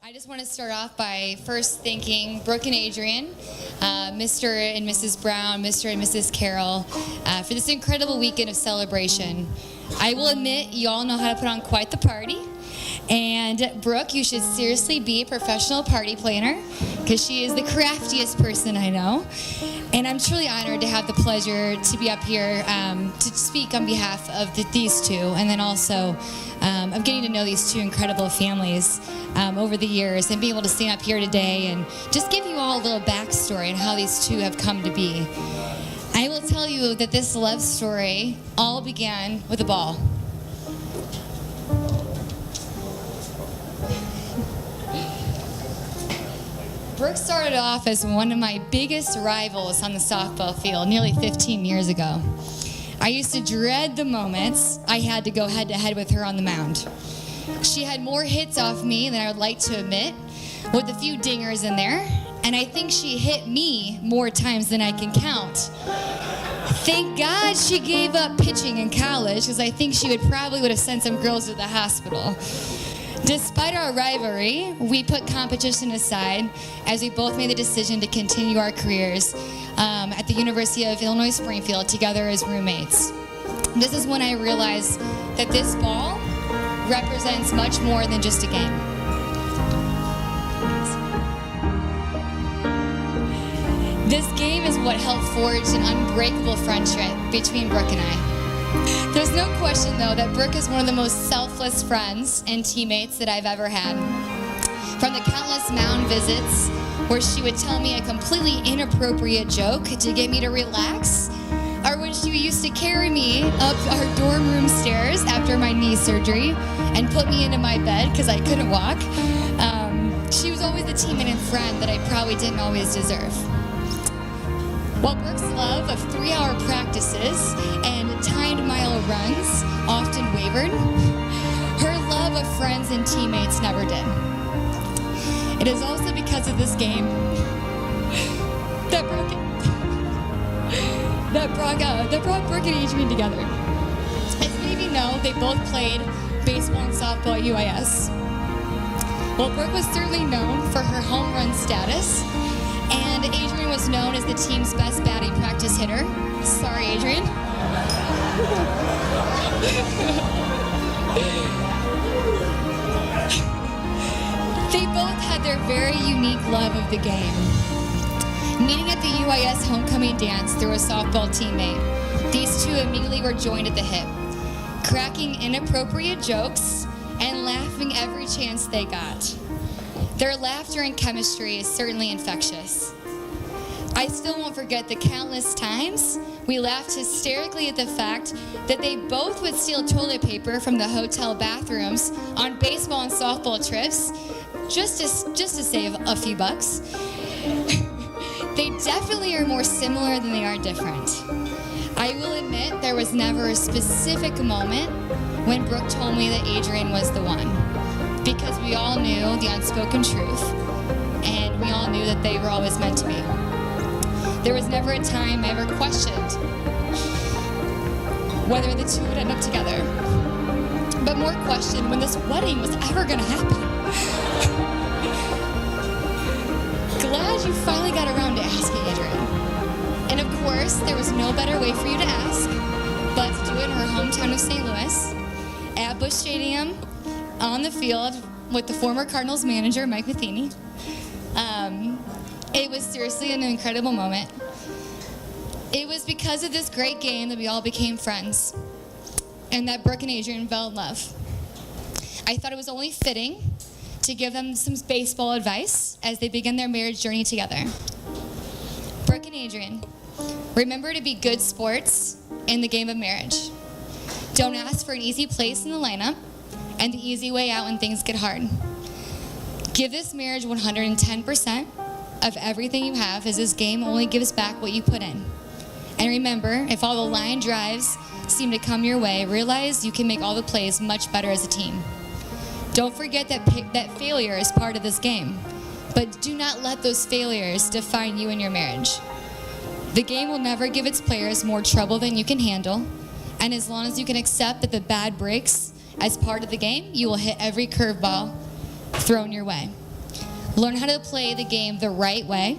I just want to start off by first thanking Brooke and Adrian, Mr. and Mrs. Brown, Mr. and Mrs. Carroll, for this incredible weekend of celebration. I will admit, you all know how to put on quite the party. And Brooke, you should seriously be a professional party planner, because she is the craftiest person I know. And I'm truly honored to have the pleasure to be up here to speak on behalf of these two, and then also of getting to know these two incredible families over the years, and being able to stand up here today and just give you all a little backstory on how these two have come to be. I will tell you that this love story all began with a ball. Brooke started off as one of my biggest rivals on the softball field nearly 15 years ago. I used to dread the moments I had to go head-to-head with her on the mound. She had more hits off me than I would like to admit, with a few dingers in there, and I think she hit me more times than I can count. Thank God she gave up pitching in college, because I think she probably would have sent some girls to the hospital. Despite our rivalry, we put competition aside as we both made the decision to continue our careers at the University of Illinois Springfield together as roommates. This is when I realized that this ball represents much more than just a game. This game is what helped forge an unbreakable friendship between Brooke and I. There's no question, though, that Brooke is one of the most selfless friends and teammates that I've ever had. From the countless mound visits where she would tell me a completely inappropriate joke to get me to relax, or when she used to carry me up our dorm room stairs after my knee surgery and put me into my bed because I couldn't walk, she was always the teammate and friend that I probably didn't always deserve. While Brooke's love of 3-hour practices and timed mile runs often wavered, her love of friends and teammates never did. It is also because of this game that brought Brooke and Adrian together. As many of you know, they both played baseball and softball at UIS. Well, Brooke was certainly known for her home run status, and Adrian was known as the team's best batting practice hitter. Sorry, Adrian. They both had their very unique love of the game. Meeting at the UIS homecoming dance through a softball teammate, these two immediately were joined at the hip, cracking inappropriate jokes and laughing every chance they got. Their laughter and chemistry is certainly infectious. I still won't forget the countless times we laughed hysterically at the fact that they both would steal toilet paper from the hotel bathrooms on baseball and softball trips just to save a few bucks. They definitely are more similar than they are different. I will admit there was never a specific moment when Brooke told me that Adrian was the one, because we all knew the unspoken truth, and we all knew that they were always meant to be. There was never a time I ever questioned whether the two would end up together, but more questioned when this wedding was ever going to happen. Glad you finally got around to asking, Adrian. And of course, there was no better way for you to ask but to do it in her hometown of St. Louis, at Busch Stadium, on the field with the former Cardinals manager, Mike Matheny. It was seriously an incredible moment. It was because of this great game that we all became friends, and that Brooke and Adrian fell in love. I thought it was only fitting to give them some baseball advice as they begin their marriage journey together. Brooke and Adrian, remember to be good sports in the game of marriage. Don't ask for an easy place in the lineup and the easy way out when things get hard. Give this marriage 110% of everything you have, as this game only gives back what you put in. And remember, if all the line drives seem to come your way, realize you can make all the plays much better as a team. Don't forget that failure is part of this game, but do not let those failures define you in your marriage. The game will never give its players more trouble than you can handle, and as long as you can accept that the bad breaks as part of the game, you will hit every curveball thrown your way. Learn how to play the game the right way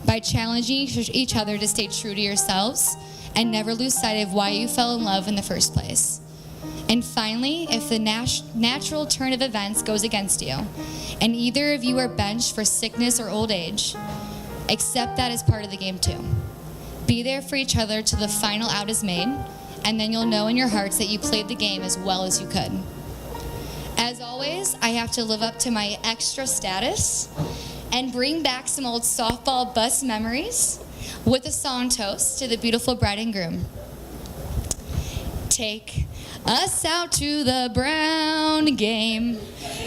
by challenging each other to stay true to yourselves and never lose sight of why you fell in love in the first place. And finally, if the natural turn of events goes against you, and either of you are benched for sickness or old age, accept that as part of the game too. Be there for each other till the final out is made, and then you'll know in your hearts that you played the game as well as you could. As always, I have to live up to my extra status and bring back some old softball bus memories with a song toast to the beautiful bride and groom. Take us out to the Brown game.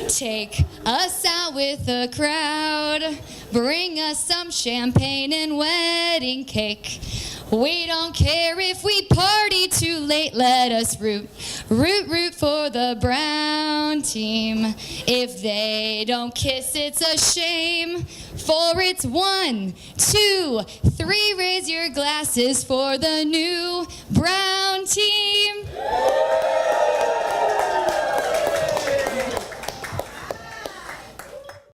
Take us out with the crowd. Bring us some champagne and wedding cake. We don't care if we party too late. Let us root for the Brown team. If they don't kiss, it's a shame. For it's 1, 2, 3. Raise your glasses for the new Brown team.